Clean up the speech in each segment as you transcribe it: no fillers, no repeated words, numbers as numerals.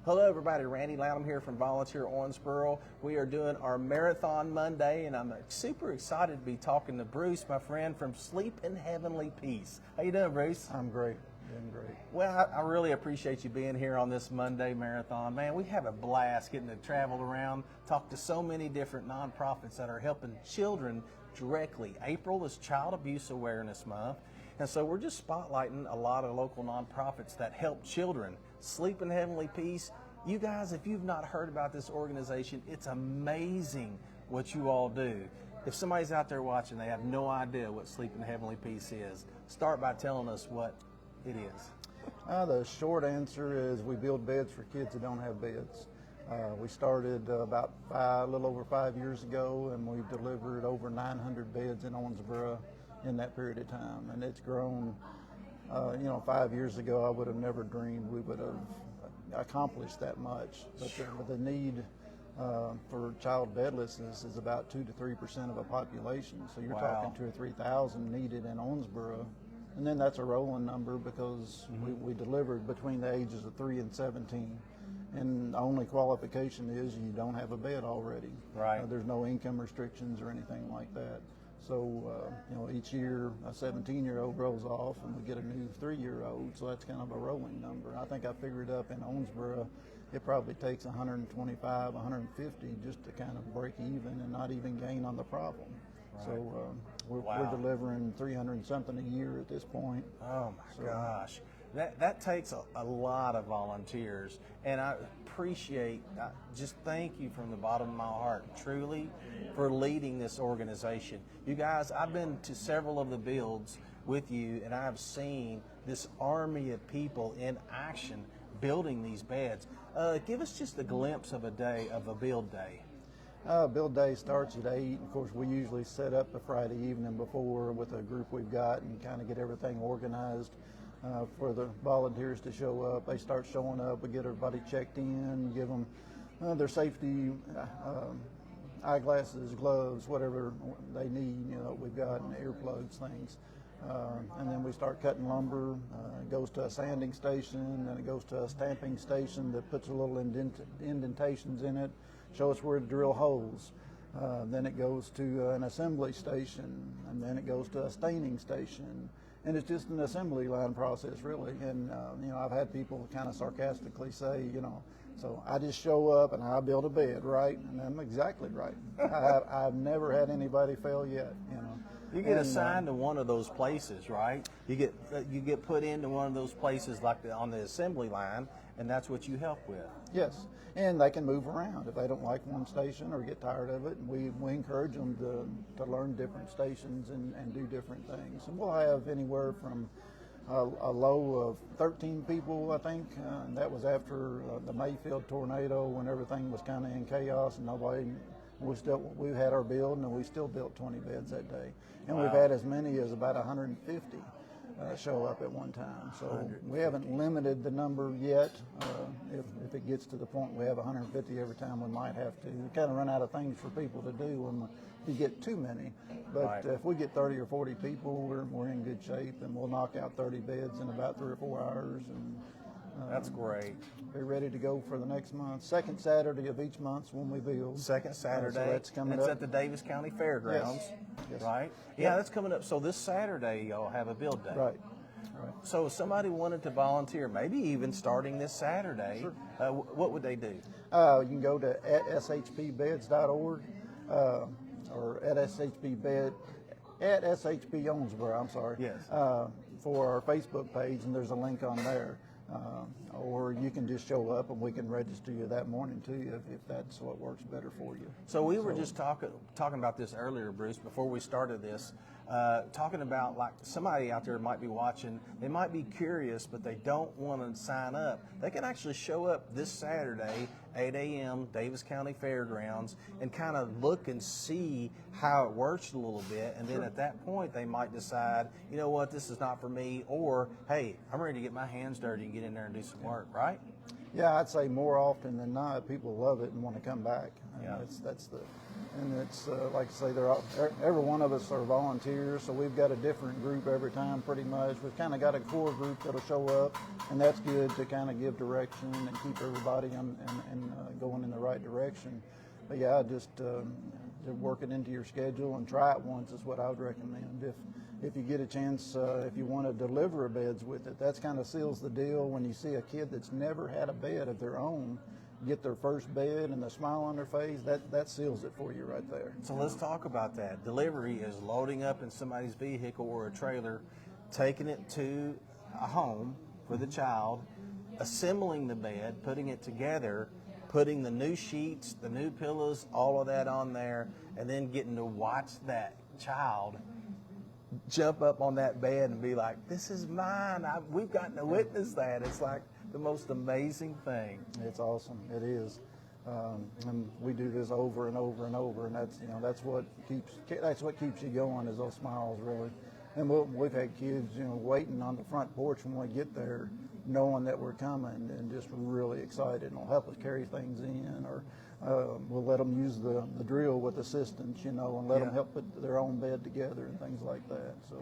Hello everybody, Randy Lanham here from Volunteer Owensboro. We are doing our Marathon Monday and I'm super excited to be talking to Bruce, my friend from Sleep in Heavenly Peace. How you doing, Bruce? I'm great, doing great. Well, I really appreciate you being here on this Monday Marathon. Man, we have a blast getting to travel around, talk to so many different nonprofits that are helping children directly. April is Child Abuse Awareness Month. And so we're just spotlighting a lot of local nonprofits that help children. Sleep in Heavenly Peace. You guys, if you've not heard about this organization, it's amazing what you all do. If somebody's out there watching, they have no idea what Sleep in Heavenly Peace is. Start by telling us what it is. The short answer is we build beds for kids that don't have beds. We started about a little over 5 years ago, and we've delivered over 900 beds in Owensboro in that period of time, and it's grown. 5 years ago I would have never dreamed we would have accomplished that much, but the need for child bedlessness is about 2 to 3% of a population, so you're talking 2,000 or 3,000 needed in Owensboro, and then that's a rolling number because we delivered between the ages of 3 and 17. And the only qualification is you don't have a bed already. Right. There's no income restrictions or anything like that. So, each year a 17-year-old grows off and we get a new 3-year-old, so that's kind of a rolling number. I think I figured up in Owensboro, it probably takes 125, 150 just to kind of break even and not even gain on the problem. Right. So we're delivering 300 and something a year at this point. Oh my gosh. That takes a lot of volunteers, and I appreciate, just thank you from the bottom of my heart, truly, for leading this organization. You guys, I've been to several of the builds with you, and I've seen this army of people in action building these beds. Give us just a glimpse of a day, of a build day. Build day starts at 8. Of course, we usually set up the Friday evening before with a group we've got and kind of get everything organized. For the volunteers to show up. They start showing up, we get everybody checked in, give them their safety eyeglasses, gloves, whatever they need, we've got, and earplugs, things. And then we start cutting lumber. It goes to a sanding station, then it goes to a stamping station that puts a little indentations in it, show us where to drill holes. Then it goes to an assembly station, and then it goes to a staining station. And it's just an assembly line process, really. And, I've had people kind of sarcastically say, so I just show up and I build a bed, right? And I'm exactly right. I've never had anybody fail yet, You get assigned to one of those places, right? You get put into one of those places like on the assembly line, and that's what you help with. Yes, and they can move around if they don't like one station or get tired of it. We encourage them to learn different stations and do different things. And we'll have anywhere from a low of 13 people, I think, and that was after the Mayfield tornado when everything was kind of in chaos and we had our build and we still built 20 beds that day. And we've had as many as about 150 show up at one time. So we haven't limited the number yet. If it gets to the point we have 150 every time, we might have to. We kind of run out of things for people to do when you get too many. But if we get 30 or 40 people, we're in good shape, and we'll knock out 30 beds in about 3 or 4 hours. And that's great. Be ready to go for the next month. Second Saturday of each month when we build. Second Saturday. So that's coming and it's up. at the Davis County Fairgrounds, yes. Right? Yeah, that's coming up. So this Saturday, y'all have a build day. Right. So if somebody wanted to volunteer, maybe even starting this Saturday, what would they do? You can go to shpbeds.org or at SHB Owensboro, I'm sorry. Yes. For our Facebook page, and there's a link on there. Or you can just show up and we can register you that morning too if that's what works better for you. So we were just talking about this earlier, Bruce, before we started this, talking about like somebody out there might be watching, they might be curious, but they don't want to sign up. They can actually show up this Saturday, 8 a.m., Davis County Fairgrounds, and kind of look and see how it works a little bit. And then at that point, they might decide, you know what, this is not for me, or, hey, I'm ready to get my hands dirty and get in there and do some work, right? Yeah, I'd say more often than not, people love it and want to come back. Yeah. That's And it's like I say, every one of us are volunteers, so we've got a different group every time pretty much. We've kind of got a core group that'll show up, and that's good to kind of give direction and keep everybody going in the right direction. But yeah, just work it into your schedule and try it once is what I would recommend. If you get a chance, if you want to deliver beds with it, that's kind of seals the deal. When you see a kid that's never had a bed of their own get their first bed and the smile on their face, that seals it for you right there. So let's talk about that. Delivery is loading up in somebody's vehicle or a trailer, taking it to a home for the child, assembling the bed, putting it together, putting the new sheets, the new pillows, all of that on there, and then getting to watch that child jump up on that bed and be like, this is mine. We've gotten to witness that. It's like the most amazing thing. It's awesome. It is. And we do this over and over and over, and that's what keeps you going is those smiles, really. And we've had kids, waiting on the front porch when we get there, knowing that we're coming and just really excited, and will help us carry things in, or we'll let them use the drill with assistance, and let them help put their own bed together and things like that. So.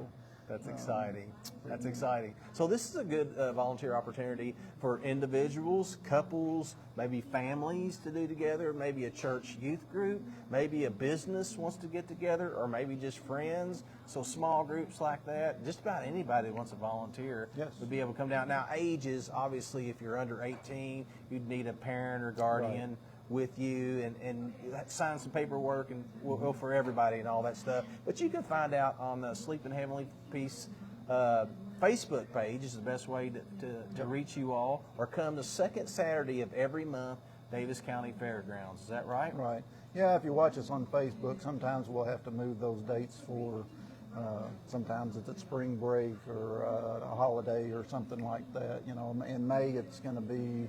That's exciting. That's exciting. So this is a good volunteer opportunity for individuals, couples, maybe families to do together, maybe a church youth group, maybe a business wants to get together, or maybe just friends. So small groups like that, just about anybody that wants to volunteer would be able to come down. Now, ages, obviously, if you're under 18, you'd need a parent or guardian with you and sign some paperwork, and we'll go for everybody and all that stuff. But you can find out on the Sleeping Heavenly Peace Facebook page is the best way to reach you all, or come the second Saturday of every month, Davis County Fairgrounds. Is that right? Right. Yeah, if you watch us on Facebook, sometimes we'll have to move those dates for, sometimes it's at spring break or a holiday or something like that. In May it's going to be,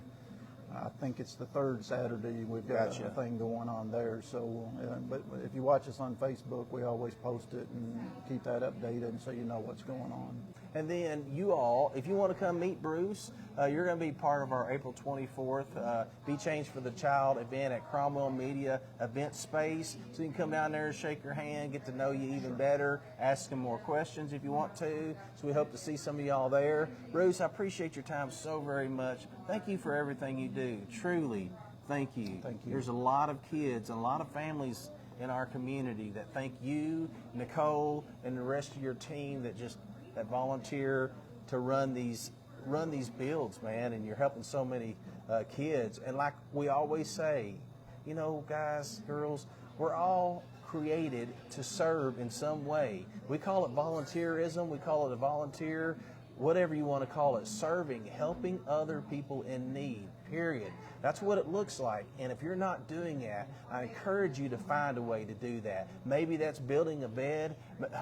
I think it's the third Saturday. We've got a thing going on there. So, but if you watch us on Facebook, we always post it and keep that updated so you know what's going on. And then you all, if you want to come meet Bruce, you're going to be part of our April 24th Be Changed for the Child event at Cromwell Media Event Space. So you can come down there and shake your hand, get to know you even better, ask him more questions if you want to. So we hope to see some of y'all there. Bruce, I appreciate your time so very much. Thank you for everything you do. Truly, thank you. Thank you. There's a lot of kids and a lot of families in our community that thank you, Nicole, and the rest of your team that volunteer to run these builds, man, and you're helping so many kids. And like we always say, guys, girls, we're all created to serve in some way. We call it volunteerism, we call it a volunteer, whatever you want to call it, serving, helping other people in need, period. That's what it looks like. And if you're not doing that, I encourage you to find a way to do that. Maybe that's building a bed.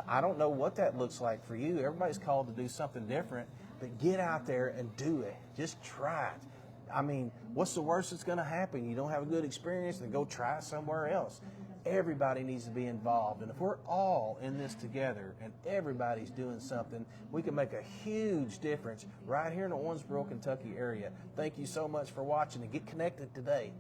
I don't know what that looks like for you. Everybody's called to do something different, but get out there and do it. Just try it. I mean, what's the worst that's going to happen? You don't have a good experience, then go try it somewhere else. Everybody needs to be involved. And if we're all in this together and everybody's doing something, we can make a huge difference right here in the Owensboro, Kentucky area. Thank you so much for watching, and get connected today.